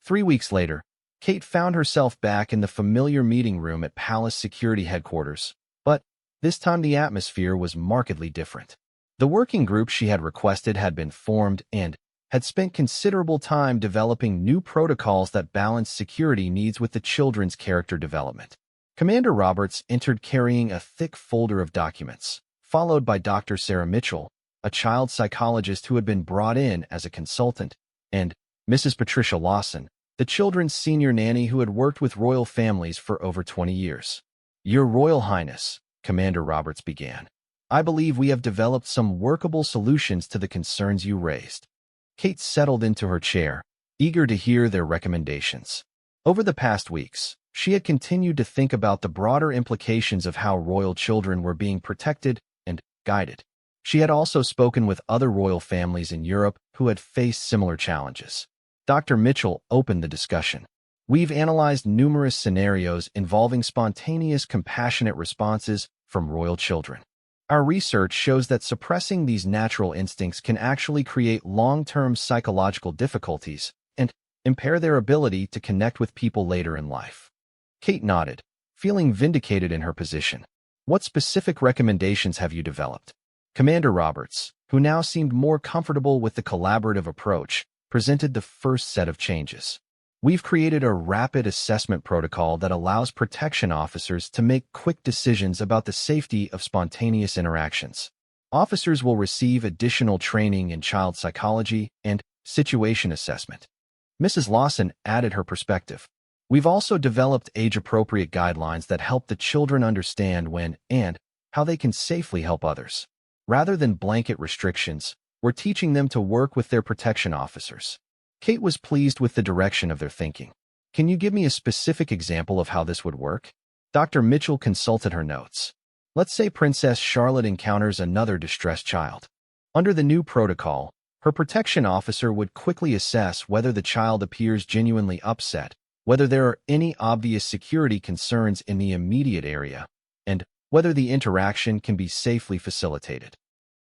3 weeks later, Kate found herself back in the familiar meeting room at Palace Security Headquarters, but this time the atmosphere was markedly different. The working group she had requested had been formed and had spent considerable time developing new protocols that balanced security needs with the children's character development. Commander Roberts entered carrying a thick folder of documents, followed by Dr. Sarah Mitchell, a child psychologist who had been brought in as a consultant, and Mrs. Patricia Lawson, the children's senior nanny who had worked with royal families for over 20 years. "Your Royal Highness," Commander Roberts began, "I believe we have developed some workable solutions to the concerns you raised." Kate settled into her chair, eager to hear their recommendations. Over the past weeks, she had continued to think about the broader implications of how royal children were being protected and guided. She had also spoken with other royal families in Europe who had faced similar challenges. Dr. Mitchell opened the discussion. "We've analyzed numerous scenarios involving spontaneous, compassionate responses from royal children. Our research shows that suppressing these natural instincts can actually create long-term psychological difficulties and impair their ability to connect with people later in life." Kate nodded, feeling vindicated in her position. "What specific recommendations have you developed?" Commander Roberts, who now seemed more comfortable with the collaborative approach, presented the first set of changes. "We've created a rapid assessment protocol that allows protection officers to make quick decisions about the safety of spontaneous interactions. Officers will receive additional training in child psychology and situation assessment." Mrs. Lawson added her perspective. "We've also developed age-appropriate guidelines that help the children understand when and how they can safely help others. Rather than blanket restrictions, we're teaching them to work with their protection officers." Kate was pleased with the direction of their thinking. "Can you give me a specific example of how this would work?" Dr. Mitchell consulted her notes. "Let's say Princess Charlotte encounters another distressed child. Under the new protocol, her protection officer would quickly assess whether the child appears genuinely upset, whether there are any obvious security concerns in the immediate area, and whether the interaction can be safely facilitated."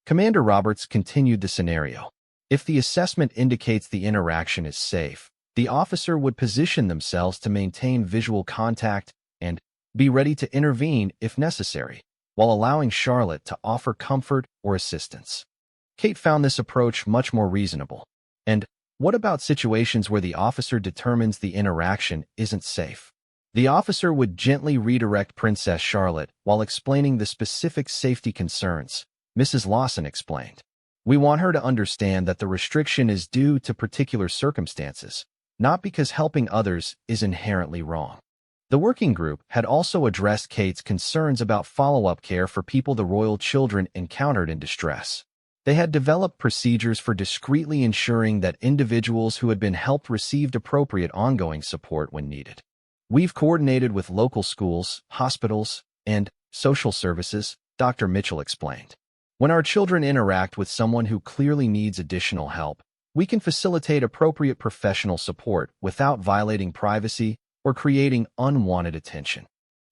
Commander Roberts continued the scenario. "If the assessment indicates the interaction is safe, the officer would position themselves to maintain visual contact and be ready to intervene if necessary, while allowing Charlotte to offer comfort or assistance." Kate found this approach much more reasonable. "And what about situations where the officer determines the interaction isn't safe?" "The officer would gently redirect Princess Charlotte while explaining the specific safety concerns," Mrs. Lawson explained. "We want her to understand that the restriction is due to particular circumstances, not because helping others is inherently wrong." The working group had also addressed Kate's concerns about follow-up care for people the royal children encountered in distress. They had developed procedures for discreetly ensuring that individuals who had been helped received appropriate ongoing support when needed. "We've coordinated with local schools, hospitals, and social services," Dr. Mitchell explained. "When our children interact with someone who clearly needs additional help, we can facilitate appropriate professional support without violating privacy or creating unwanted attention."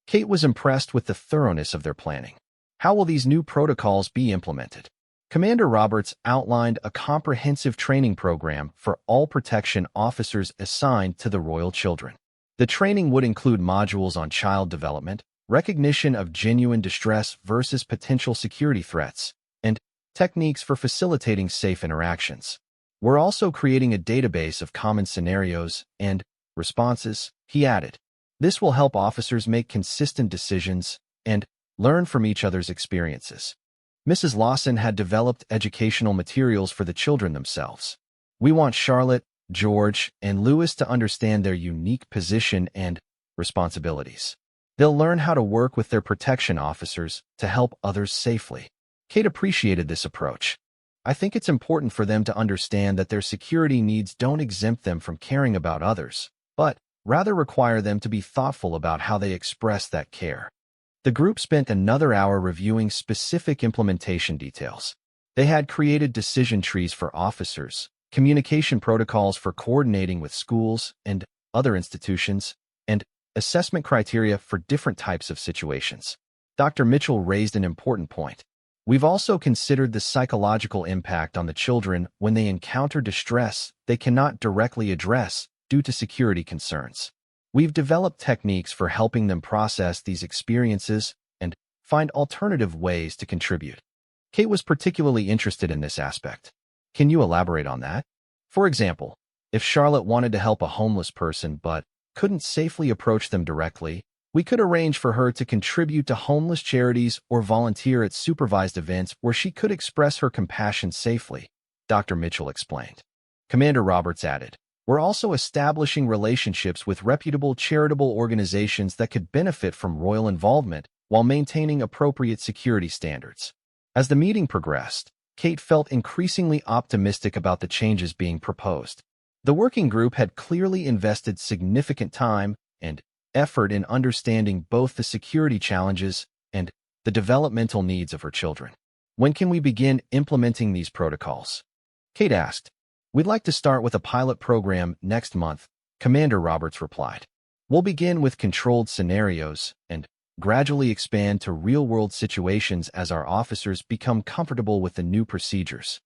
Kate was impressed with the thoroughness of their planning. "How will these new protocols be implemented?" Commander Roberts outlined a comprehensive training program for all protection officers assigned to the royal children. The training would include modules on child development, recognition of genuine distress versus potential security threats, and techniques for facilitating safe interactions. "We're also creating a database of common scenarios and responses," he added. "This will help officers make consistent decisions and learn from each other's experiences." Mrs. Lawson had developed educational materials for the children themselves. "We want Charlotte, George, and Louis to understand their unique position and responsibilities. They'll learn how to work with their protection officers to help others safely." Kate appreciated this approach. "I think it's important for them to understand that their security needs don't exempt them from caring about others, but rather require them to be thoughtful about how they express that care." The group spent another hour reviewing specific implementation details. They had created decision trees for officers, communication protocols for coordinating with schools and other institutions, and assessment criteria for different types of situations. Dr. Mitchell raised an important point. "We've also considered the psychological impact on the children when they encounter distress they cannot directly address due to security concerns. We've developed techniques for helping them process these experiences and find alternative ways to contribute. Kate was particularly interested in this aspect. Can you elaborate on that? For example, if Charlotte wanted to help a homeless person but couldn't safely approach them directly, we could arrange for her to contribute to homeless charities or volunteer at supervised events where she could express her compassion safely, Dr. Mitchell explained. Commander Roberts added, "We're also establishing relationships with reputable charitable organizations that could benefit from royal involvement while maintaining appropriate security standards." As the meeting progressed, Kate felt increasingly optimistic about the changes being proposed. The working group had clearly invested significant time and effort in understanding both the security challenges and the developmental needs of her children. "When can we begin implementing these protocols?" Kate asked. "We'd like to start with a pilot program next month," Commander Roberts replied. "We'll begin with controlled scenarios and gradually expand to real-world situations as our officers become comfortable with the new procedures."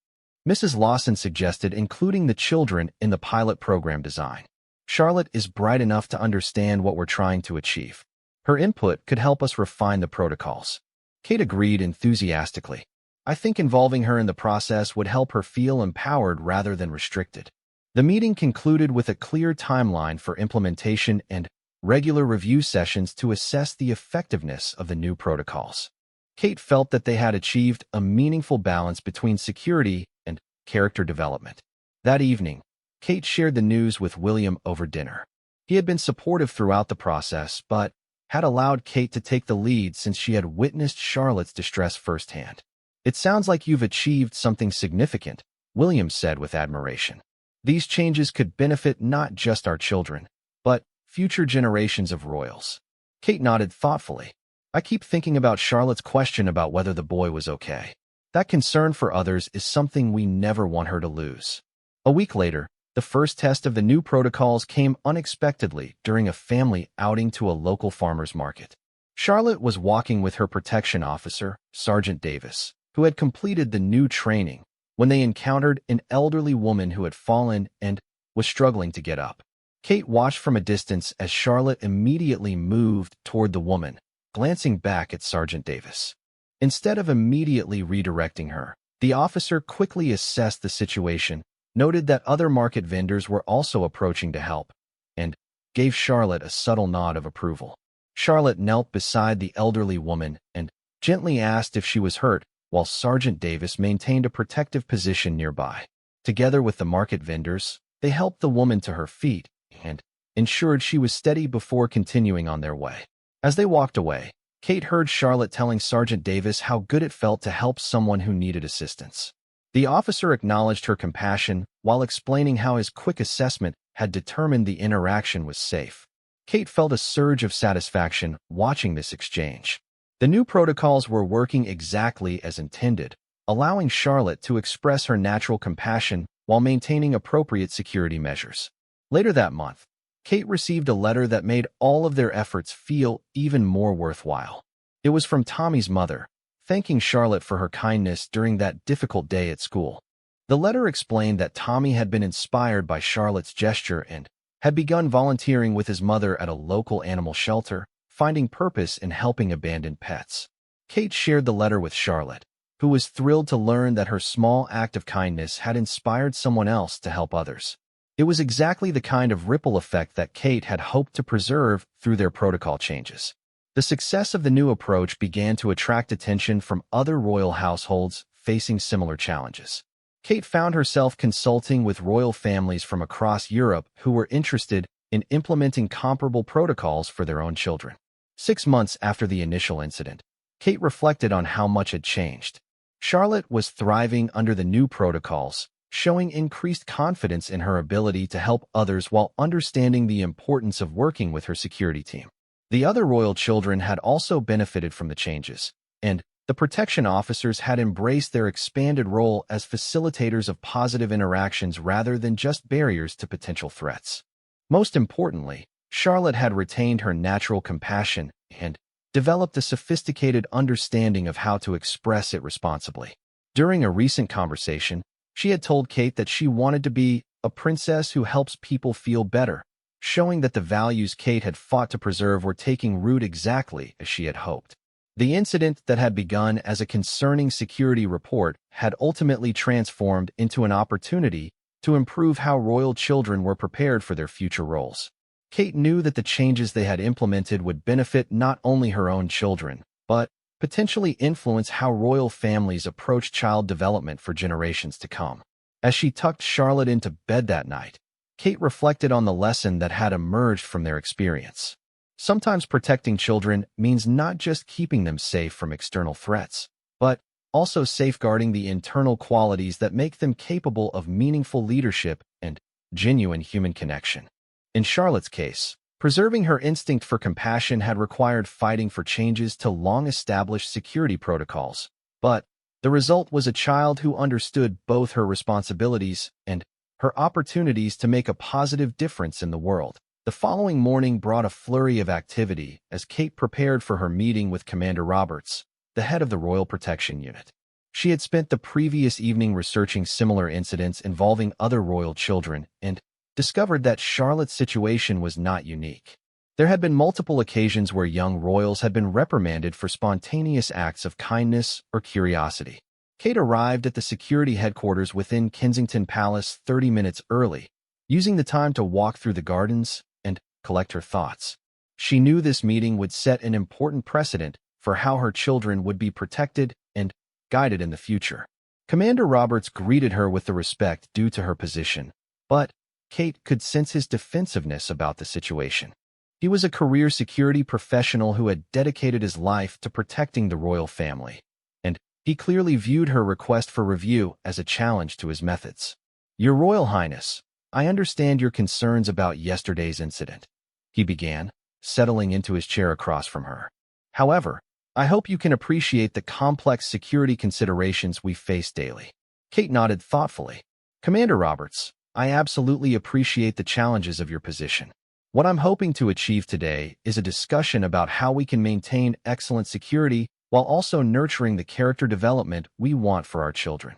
Mrs. Lawson suggested including the children in the pilot program design. "Charlotte is bright enough to understand what we're trying to achieve. Her input could help us refine the protocols." Kate agreed enthusiastically. "I think involving her in the process would help her feel empowered rather than restricted." The meeting concluded with a clear timeline for implementation and regular review sessions to assess the effectiveness of the new protocols. Kate felt that they had achieved a meaningful balance between security and character development. That evening, Kate shared the news with William over dinner. He had been supportive throughout the process, but had allowed Kate to take the lead since she had witnessed Charlotte's distress firsthand. "It sounds like you've achieved something significant," William said with admiration. "These changes could benefit not just our children, but future generations of royals." Kate nodded thoughtfully. "I keep thinking about Charlotte's question about whether the boy was okay. That concern for others is something we never want her to lose." A week later, the first test of the new protocols came unexpectedly during a family outing to a local farmer's market. Charlotte was walking with her protection officer, Sergeant Davis, who had completed the new training, when they encountered an elderly woman who had fallen and was struggling to get up. Kate watched from a distance as Charlotte immediately moved toward the woman, glancing back at Sergeant Davis. Instead of immediately redirecting her, the officer quickly assessed the situation, noted that other market vendors were also approaching to help, and gave Charlotte a subtle nod of approval. Charlotte knelt beside the elderly woman and gently asked if she was hurt, while Sergeant Davis maintained a protective position nearby. Together with the market vendors, they helped the woman to her feet and ensured she was steady before continuing on their way. As they walked away, Kate heard Charlotte telling Sergeant Davis how good it felt to help someone who needed assistance. The officer acknowledged her compassion while explaining how his quick assessment had determined the interaction was safe. Kate felt a surge of satisfaction watching this exchange. The new protocols were working exactly as intended, allowing Charlotte to express her natural compassion while maintaining appropriate security measures. Later that month, Kate received a letter that made all of their efforts feel even more worthwhile. It was from Tommy's mother, thanking Charlotte for her kindness during that difficult day at school. The letter explained that Tommy had been inspired by Charlotte's gesture and had begun volunteering with his mother at a local animal shelter, finding purpose in helping abandoned pets. Kate shared the letter with Charlotte, who was thrilled to learn that her small act of kindness had inspired someone else to help others. It was exactly the kind of ripple effect that Kate had hoped to preserve through their protocol changes. The success of the new approach began to attract attention from other royal households facing similar challenges. Kate found herself consulting with royal families from across Europe who were interested in implementing comparable protocols for their own children. 6 months after the initial incident, Kate reflected on how much had changed. Charlotte was thriving under the new protocols, showing increased confidence in her ability to help others while understanding the importance of working with her security team. The other royal children had also benefited from the changes, and the protection officers had embraced their expanded role as facilitators of positive interactions rather than just barriers to potential threats. Most importantly, Charlotte had retained her natural compassion and developed a sophisticated understanding of how to express it responsibly. During a recent conversation, she had told Kate that she wanted to be a princess who helps people feel better, showing that the values Kate had fought to preserve were taking root exactly as she had hoped. The incident that had begun as a concerning security report had ultimately transformed into an opportunity to improve how royal children were prepared for their future roles. Kate knew that the changes they had implemented would benefit not only her own children, but potentially influence how royal families approach child development for generations to come. As she tucked Charlotte into bed that night, Kate reflected on the lesson that had emerged from their experience. Sometimes protecting children means not just keeping them safe from external threats, but also safeguarding the internal qualities that make them capable of meaningful leadership and genuine human connection. In Charlotte's case, preserving her instinct for compassion had required fighting for changes to long-established security protocols, but the result was a child who understood both her responsibilities and her opportunities to make a positive difference in the world. The following morning brought a flurry of activity as Kate prepared for her meeting with Commander Roberts, the head of the Royal Protection Unit. She had spent the previous evening researching similar incidents involving other royal children and discovered that Charlotte's situation was not unique. There had been multiple occasions where young royals had been reprimanded for spontaneous acts of kindness or curiosity. Kate arrived at the security headquarters within Kensington Palace 30 minutes early, using the time to walk through the gardens and collect her thoughts. She knew this meeting would set an important precedent for how her children would be protected and guided in the future. Commander Roberts greeted her with the respect due to her position, but Kate could sense his defensiveness about the situation. He was a career security professional who had dedicated his life to protecting the royal family, and he clearly viewed her request for review as a challenge to his methods. "Your Royal Highness, I understand your concerns about yesterday's incident," he began, settling into his chair across from her. "However, I hope you can appreciate the complex security considerations we face daily." Kate nodded thoughtfully. "Commander Roberts, I absolutely appreciate the challenges of your position. What I'm hoping to achieve today is a discussion about how we can maintain excellent security while also nurturing the character development we want for our children."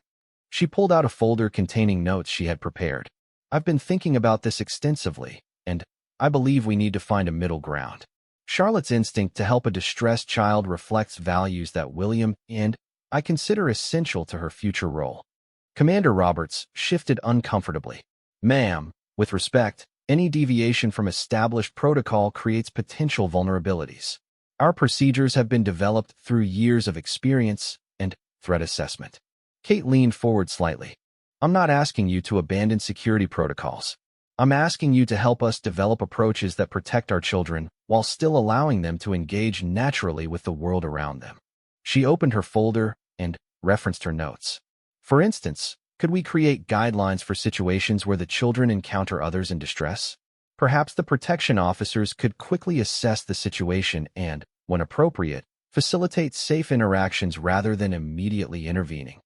She pulled out a folder containing notes she had prepared. "I've been thinking about this extensively, and I believe we need to find a middle ground. Charlotte's instinct to help a distressed child reflects values that William and I consider essential to her future role." Commander Roberts shifted uncomfortably. "Ma'am, with respect, any deviation from established protocol creates potential vulnerabilities. Our procedures have been developed through years of experience and threat assessment." Kate leaned forward slightly. "I'm not asking you to abandon security protocols. I'm asking you to help us develop approaches that protect our children while still allowing them to engage naturally with the world around them." She opened her folder and referenced her notes. "For instance, could we create guidelines for situations where the children encounter others in distress? Perhaps the protection officers could quickly assess the situation and, when appropriate, facilitate safe interactions rather than immediately intervening."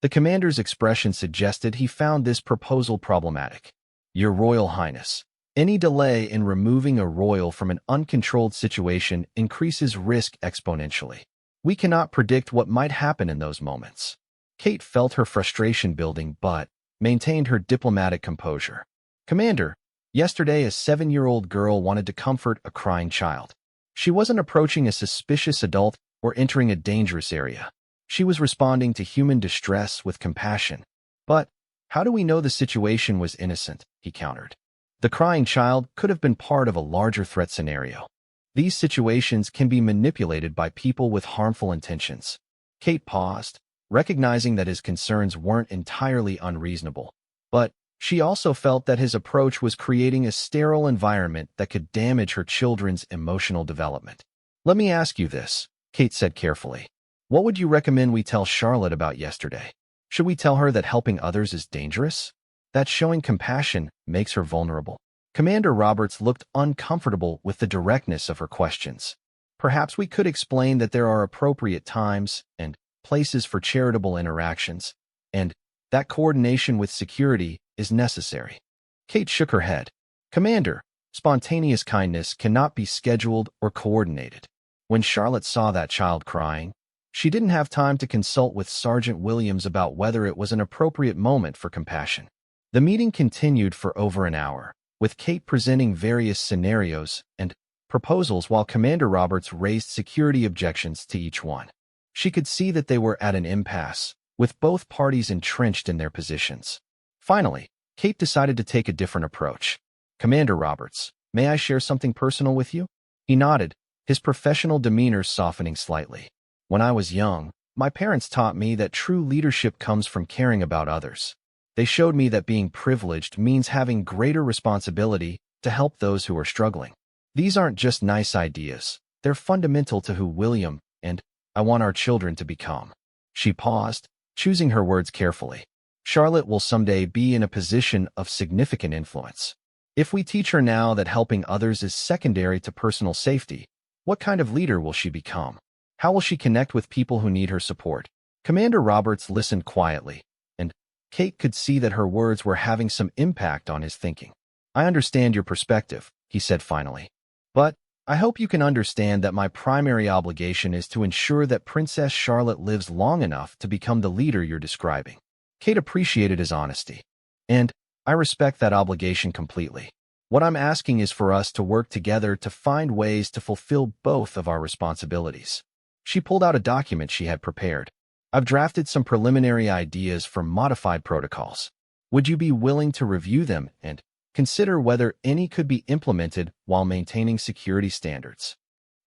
The commander's expression suggested he found this proposal problematic. "Your Royal Highness, any delay in removing a royal from an uncontrolled situation increases risk exponentially. We cannot predict what might happen in those moments." Kate felt her frustration building but maintained her diplomatic composure. "Commander, yesterday a 7-year-old girl wanted to comfort a crying child. She wasn't approaching a suspicious adult or entering a dangerous area. She was responding to human distress with compassion. But how do we know the situation was innocent?" he countered. "The crying child could have been part of a larger threat scenario. These situations can be manipulated by people with harmful intentions." Kate paused, recognizing that his concerns weren't entirely unreasonable, but she also felt that his approach was creating a sterile environment that could damage her children's emotional development. "Let me ask you this," Kate said carefully. "What would you recommend we tell Charlotte about yesterday? Should we tell her that helping others is dangerous? That showing compassion makes her vulnerable?" Commander Roberts looked uncomfortable with the directness of her questions. "Perhaps we could explain that there are appropriate times and places for charitable interactions, and that coordination with security is necessary." Kate shook her head. "Commander, spontaneous kindness cannot be scheduled or coordinated." When Charlotte saw that child crying, she didn't have time to consult with Sergeant Williams about whether it was an appropriate moment for compassion. The meeting continued for over an hour, with Kate presenting various scenarios and proposals while Commander Roberts raised security objections to each one. She could see that they were at an impasse, with both parties entrenched in their positions. Finally, Kate decided to take a different approach. "Commander Roberts, may I share something personal with you?" He nodded, his professional demeanor softening slightly. "When I was young, my parents taught me that true leadership comes from caring about others. They showed me that being privileged means having greater responsibility to help those who are struggling. These aren't just nice ideas. They're fundamental to who William and I want our children to become." She paused, choosing her words carefully. "Charlotte will someday be in a position of significant influence. If we teach her now that helping others is secondary to personal safety, what kind of leader will she become? How will she connect with people who need her support?" Commander Roberts listened quietly, and Kate could see that her words were having some impact on his thinking. "I understand your perspective," he said finally. "But I hope you can understand that my primary obligation is to ensure that Princess Charlotte lives long enough to become the leader you're describing." Kate appreciated his honesty. "And I respect that obligation completely. What I'm asking is for us to work together to find ways to fulfill both of our responsibilities." She pulled out a document she had prepared. "I've drafted some preliminary ideas for modified protocols. Would you be willing to review them and consider whether any could be implemented while maintaining security standards?"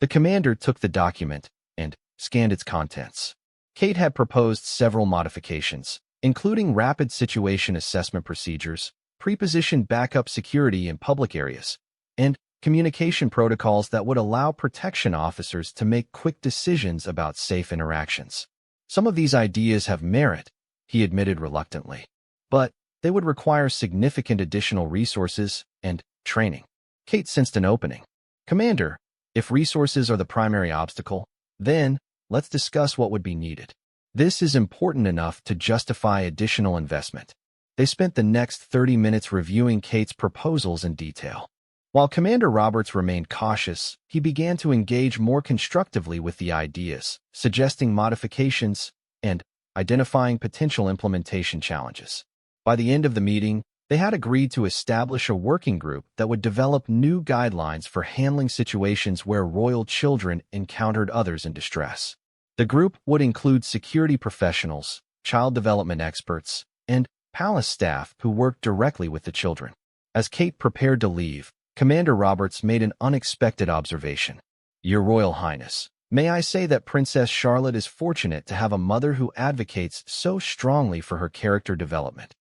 The commander took the document and scanned its contents. Kate had proposed several modifications, including rapid situation assessment procedures, pre-positioned backup security in public areas, and communication protocols that would allow protection officers to make quick decisions about safe interactions. "Some of these ideas have merit," he admitted reluctantly, "but they would require significant additional resources and training." Kate sensed an opening. "Commander, if resources are the primary obstacle, then let's discuss what would be needed. This is important enough to justify additional investment." They spent the next 30 minutes reviewing Kate's proposals in detail. While Commander Roberts remained cautious, he began to engage more constructively with the ideas, suggesting modifications and identifying potential implementation challenges. By the end of the meeting, they had agreed to establish a working group that would develop new guidelines for handling situations where royal children encountered others in distress. The group would include security professionals, child development experts, and palace staff who worked directly with the children. As Kate prepared to leave, Commander Roberts made an unexpected observation. "Your Royal Highness, may I say that Princess Charlotte is fortunate to have a mother who advocates so strongly for her character development."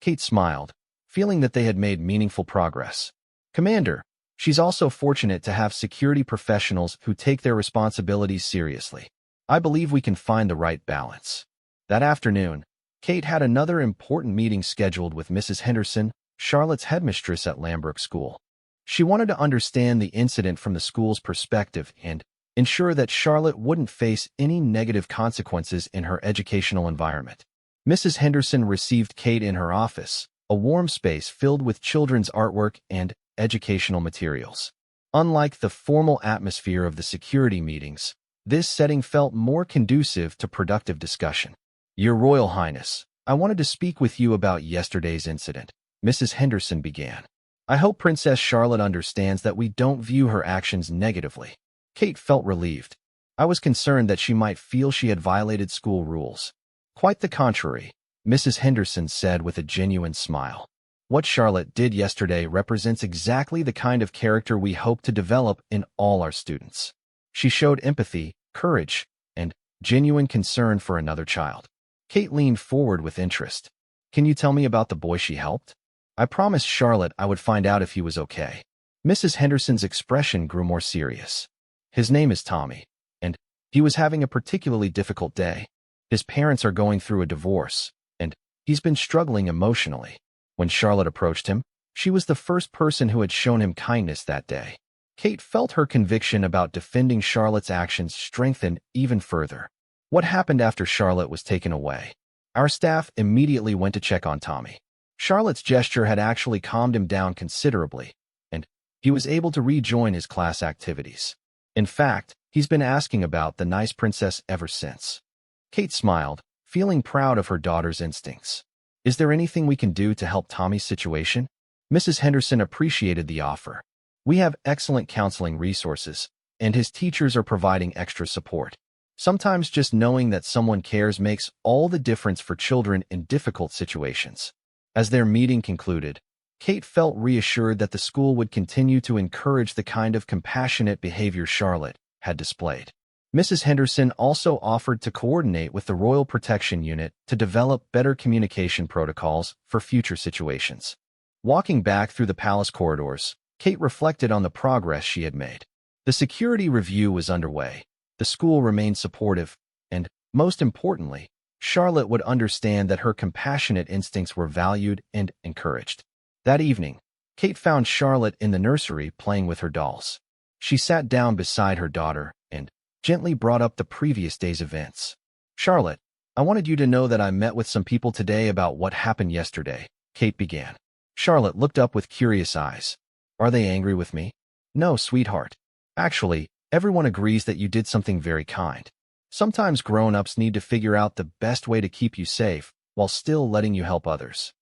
Kate smiled, feeling that they had made meaningful progress. "Commander, she's also fortunate to have security professionals who take their responsibilities seriously. I believe we can find the right balance." That afternoon, Kate had another important meeting scheduled with Mrs. Henderson, Charlotte's headmistress at Lambrook School. She wanted to understand the incident from the school's perspective and ensure that Charlotte wouldn't face any negative consequences in her educational environment. Mrs. Henderson received Kate in her office, a warm space filled with children's artwork and educational materials. Unlike the formal atmosphere of the security meetings, this setting felt more conducive to productive discussion. "Your Royal Highness, I wanted to speak with you about yesterday's incident," Mrs. Henderson began. "I hope Princess Charlotte understands that we don't view her actions negatively." Kate felt relieved. "I was concerned that she might feel she had violated school rules." "Quite the contrary," Mrs. Henderson said with a genuine smile. "What Charlotte did yesterday represents exactly the kind of character we hope to develop in all our students. She showed empathy, courage, and genuine concern for another child." Kate leaned forward with interest. "Can you tell me about the boy she helped? I promised Charlotte I would find out if he was okay." Mrs. Henderson's expression grew more serious. "His name is Tommy, and he was having a particularly difficult day. His parents are going through a divorce, and he's been struggling emotionally. When Charlotte approached him, she was the first person who had shown him kindness that day." Kate felt her conviction about defending Charlotte's actions strengthen even further. "What happened after Charlotte was taken away?" "Our staff immediately went to check on Tommy. Charlotte's gesture had actually calmed him down considerably, and he was able to rejoin his class activities. In fact, he's been asking about the nice princess ever since." Kate smiled, feeling proud of her daughter's instincts. Is there anything we can do to help Tommy's situation? Mrs. Henderson appreciated the offer. We have excellent counseling resources, and his teachers are providing extra support. Sometimes just knowing that someone cares makes all the difference for children in difficult situations. As their meeting concluded, Kate felt reassured that the school would continue to encourage the kind of compassionate behavior Charlotte had displayed. Mrs. Henderson also offered to coordinate with the Royal Protection Unit to develop better communication protocols for future situations. Walking back through the palace corridors, Kate reflected on the progress she had made. The security review was underway, the school remained supportive, and, most importantly, Charlotte would understand that her compassionate instincts were valued and encouraged. That evening, Kate found Charlotte in the nursery playing with her dolls. She sat down beside her daughter and gently brought up the previous day's events. "Charlotte, I wanted you to know that I met with some people today about what happened yesterday," Kate began. Charlotte looked up with curious eyes. "Are they angry with me?" "No, sweetheart. Actually, everyone agrees that you did something very kind. Sometimes grown-ups need to figure out the best way to keep you safe while still letting you help others."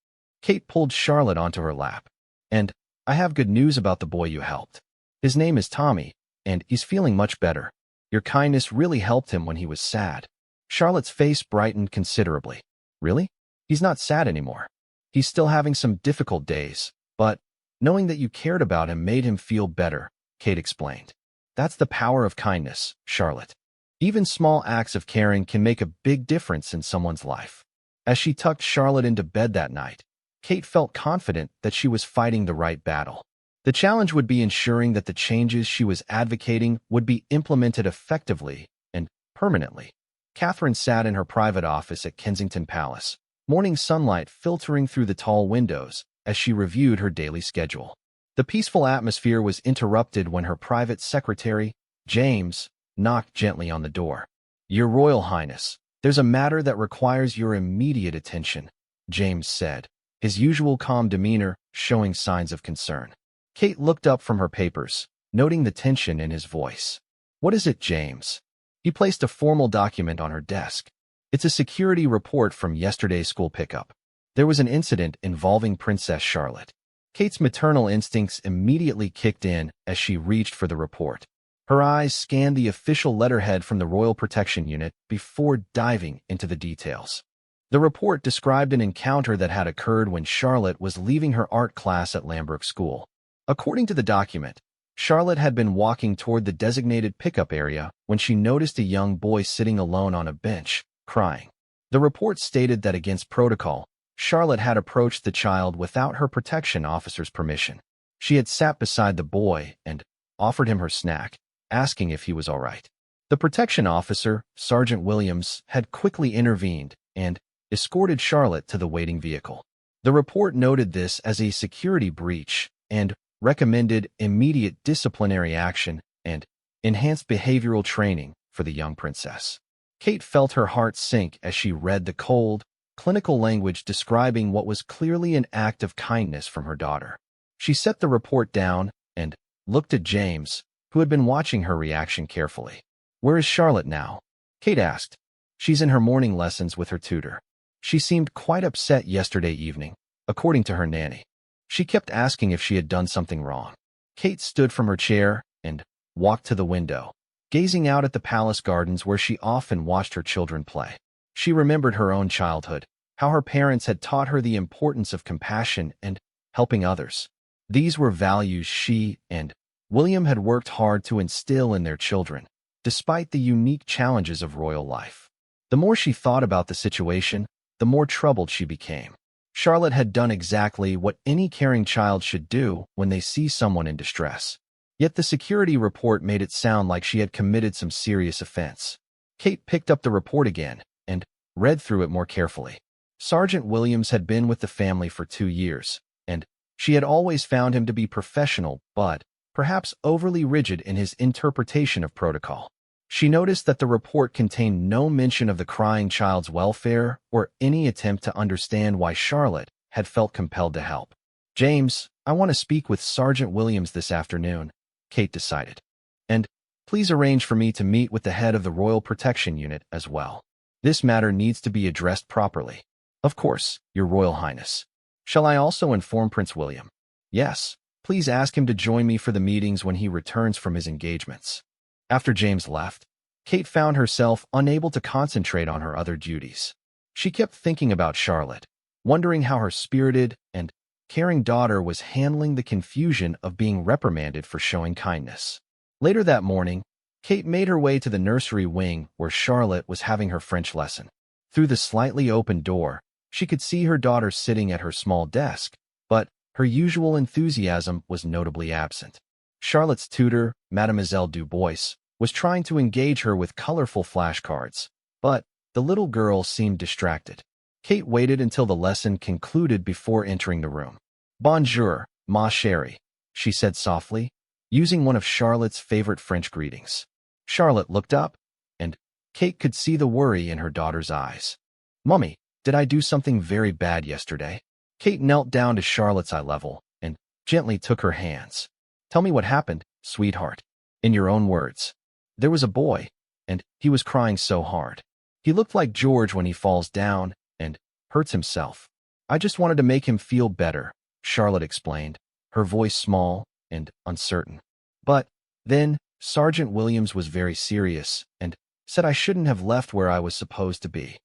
Kate pulled Charlotte onto her lap. "And I have good news about the boy you helped. His name is Tommy, and he's feeling much better. Your kindness really helped him when he was sad." Charlotte's face brightened considerably. "Really? He's not sad anymore. He's still having some difficult days, but knowing that you cared about him made him feel better," Kate explained. "That's the power of kindness, Charlotte. Even small acts of caring can make a big difference in someone's life." As she tucked Charlotte into bed that night, Kate felt confident that she was fighting the right battle. The challenge would be ensuring that the changes she was advocating would be implemented effectively and permanently. Catherine sat in her private office at Kensington Palace, morning sunlight filtering through the tall windows as she reviewed her daily schedule. The peaceful atmosphere was interrupted when her private secretary, James, knocked gently on the door. "Your Royal Highness, there's a matter that requires your immediate attention," James said, his usual calm demeanor showing signs of concern. Kate looked up from her papers, noting the tension in his voice. "What is it, James?" He placed a formal document on her desk. "It's a security report from yesterday's school pickup. There was an incident involving Princess Charlotte." Kate's maternal instincts immediately kicked in as she reached for the report. Her eyes scanned the official letterhead from the Royal Protection Unit before diving into the details. The report described an encounter that had occurred when Charlotte was leaving her art class at Lambrook School. According to the document, Charlotte had been walking toward the designated pickup area when she noticed a young boy sitting alone on a bench, crying. The report stated that against protocol, Charlotte had approached the child without her protection officer's permission. She had sat beside the boy and offered him her snack, asking if he was all right. The protection officer, Sergeant Williams, had quickly intervened and escorted Charlotte to the waiting vehicle. The report noted this as a security breach and recommended immediate disciplinary action and enhanced behavioral training for the young princess. Kate felt her heart sink as she read the cold, clinical language describing what was clearly an act of kindness from her daughter. She set the report down and looked at James, who had been watching her reaction carefully. "Where is Charlotte now?" Kate asked. "She's in her morning lessons with her tutor. She seemed quite upset yesterday evening, according to her nanny. She kept asking if she had done something wrong." Kate stood from her chair and walked to the window, gazing out at the palace gardens where she often watched her children play. She remembered her own childhood, how her parents had taught her the importance of compassion and helping others. These were values she and William had worked hard to instill in their children, despite the unique challenges of royal life. The more she thought about the situation, the more troubled she became. Charlotte had done exactly what any caring child should do when they see someone in distress. Yet the security report made it sound like she had committed some serious offense. Kate picked up the report again and read through it more carefully. Sergeant Williams had been with the family for 2 years, and she had always found him to be professional but perhaps overly rigid in his interpretation of protocol. She noticed that the report contained no mention of the crying child's welfare or any attempt to understand why Charlotte had felt compelled to help. "James, I want to speak with Sergeant Williams this afternoon," Kate decided. "And please arrange for me to meet with the head of the Royal Protection Unit as well. This matter needs to be addressed properly." Of course, Your Royal Highness. Shall I also inform Prince William? Yes. Please ask him to join me for the meetings when he returns from his engagements. After James left, Kate found herself unable to concentrate on her other duties. She kept thinking about Charlotte, wondering how her spirited and caring daughter was handling the confusion of being reprimanded for showing kindness. Later that morning, Kate made her way to the nursery wing where Charlotte was having her French lesson. Through the slightly open door, she could see her daughter sitting at her small desk, but her usual enthusiasm was notably absent. Charlotte's tutor, Mademoiselle Dubois, was trying to engage her with colorful flashcards, but the little girl seemed distracted. Kate waited until the lesson concluded before entering the room. "Bonjour, ma chérie," she said softly, using one of Charlotte's favorite French greetings. Charlotte looked up, and Kate could see the worry in her daughter's eyes. "Mummy, did I do something very bad yesterday?" Kate knelt down to Charlotte's eye level and gently took her hands. "Tell me what happened, sweetheart. In your own words." "There was a boy, and he was crying so hard. He looked like George when he falls down and hurts himself. I just wanted to make him feel better," Charlotte explained, her voice small and uncertain. "But then Sergeant Williams was very serious and said I shouldn't have left where I was supposed to be."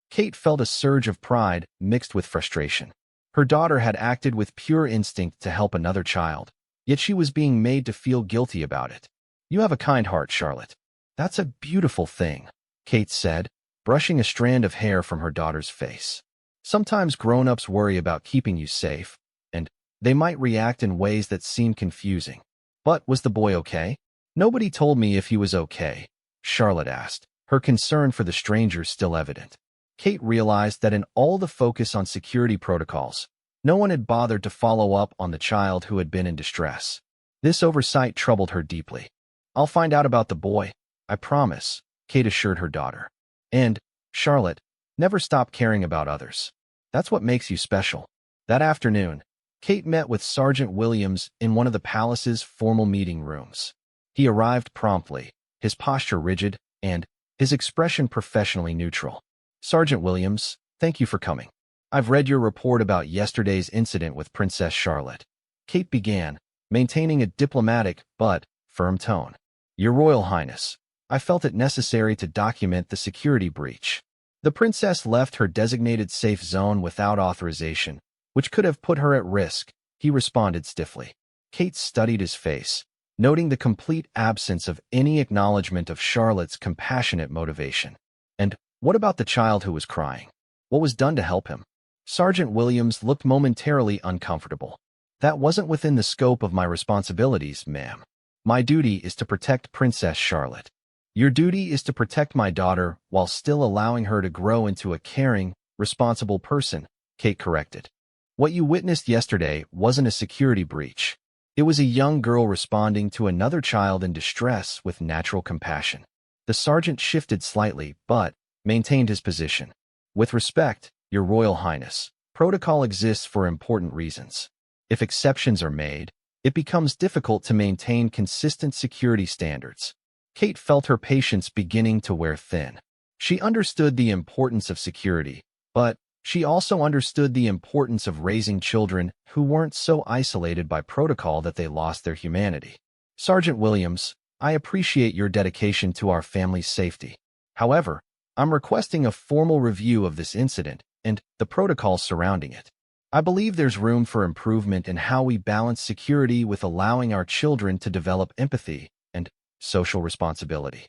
Kate felt a surge of pride mixed with frustration. Her daughter had acted with pure instinct to help another child, yet she was being made to feel guilty about it. "You have a kind heart, Charlotte. That's a beautiful thing," Kate said, brushing a strand of hair from her daughter's face. "Sometimes grown-ups worry about keeping you safe, and they might react in ways that seem confusing. But was the boy okay?" "Nobody told me if he was okay," Charlotte asked, her concern for the stranger still evident. Kate realized that in all the focus on security protocols, no one had bothered to follow up on the child who had been in distress. This oversight troubled her deeply. "I'll find out about the boy, I promise," Kate assured her daughter. "And, Charlotte, never stop caring about others. That's what makes you special." That afternoon, Kate met with Sergeant Williams in one of the palace's formal meeting rooms. He arrived promptly, his posture rigid, and his expression professionally neutral. "Sergeant Williams, thank you for coming. I've read your report about yesterday's incident with Princess Charlotte," Kate began, maintaining a diplomatic but firm tone. "Your Royal Highness, I felt it necessary to document the security breach. The princess left her designated safe zone without authorization, which could have put her at risk," he responded stiffly. Kate studied his face, noting the complete absence of any acknowledgement of Charlotte's compassionate motivation. "And what about the child who was crying? What was done to help him?" Sergeant Williams looked momentarily uncomfortable. "That wasn't within the scope of my responsibilities, ma'am. My duty is to protect Princess Charlotte." "Your duty is to protect my daughter while still allowing her to grow into a caring, responsible person," Kate corrected. "What you witnessed yesterday wasn't a security breach. It was a young girl responding to another child in distress with natural compassion." The sergeant shifted slightly, but maintained his position. "With respect, Your Royal Highness, protocol exists for important reasons. If exceptions are made, it becomes difficult to maintain consistent security standards." Kate felt her patience beginning to wear thin. She understood the importance of security, but she also understood the importance of raising children who weren't so isolated by protocol that they lost their humanity. "Sergeant Williams, I appreciate your dedication to our family's safety. However, I'm requesting a formal review of this incident and the protocols surrounding it. I believe there's room for improvement in how we balance security with allowing our children to develop empathy and social responsibility."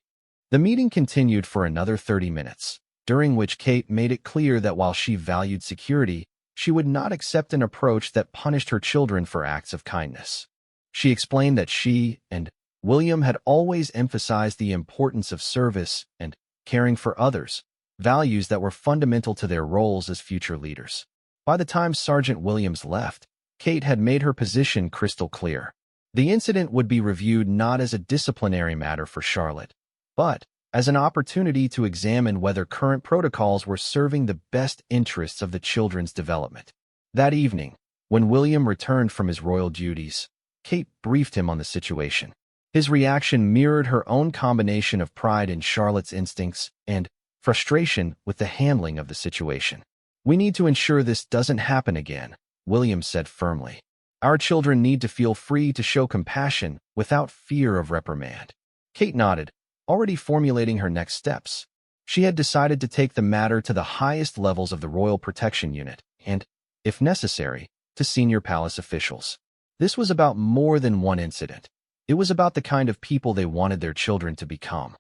The meeting continued for another 30 minutes, during which Kate made it clear that while she valued security, she would not accept an approach that punished her children for acts of kindness. She explained that she and William had always emphasized the importance of service and caring for others, values that were fundamental to their roles as future leaders. By the time Sergeant Williams left, Kate had made her position crystal clear. The incident would be reviewed not as a disciplinary matter for Charlotte, but as an opportunity to examine whether current protocols were serving the best interests of the children's development. That evening, when William returned from his royal duties, Kate briefed him on the situation. His reaction mirrored her own combination of pride in Charlotte's instincts and frustration with the handling of the situation. We need to ensure this doesn't happen again, William said firmly. Our children need to feel free to show compassion without fear of reprimand. Kate nodded, already formulating her next steps. She had decided to take the matter to the highest levels of the Royal Protection Unit and, if necessary, to senior palace officials. This was about more than one incident. It was about the kind of people they wanted their children to become.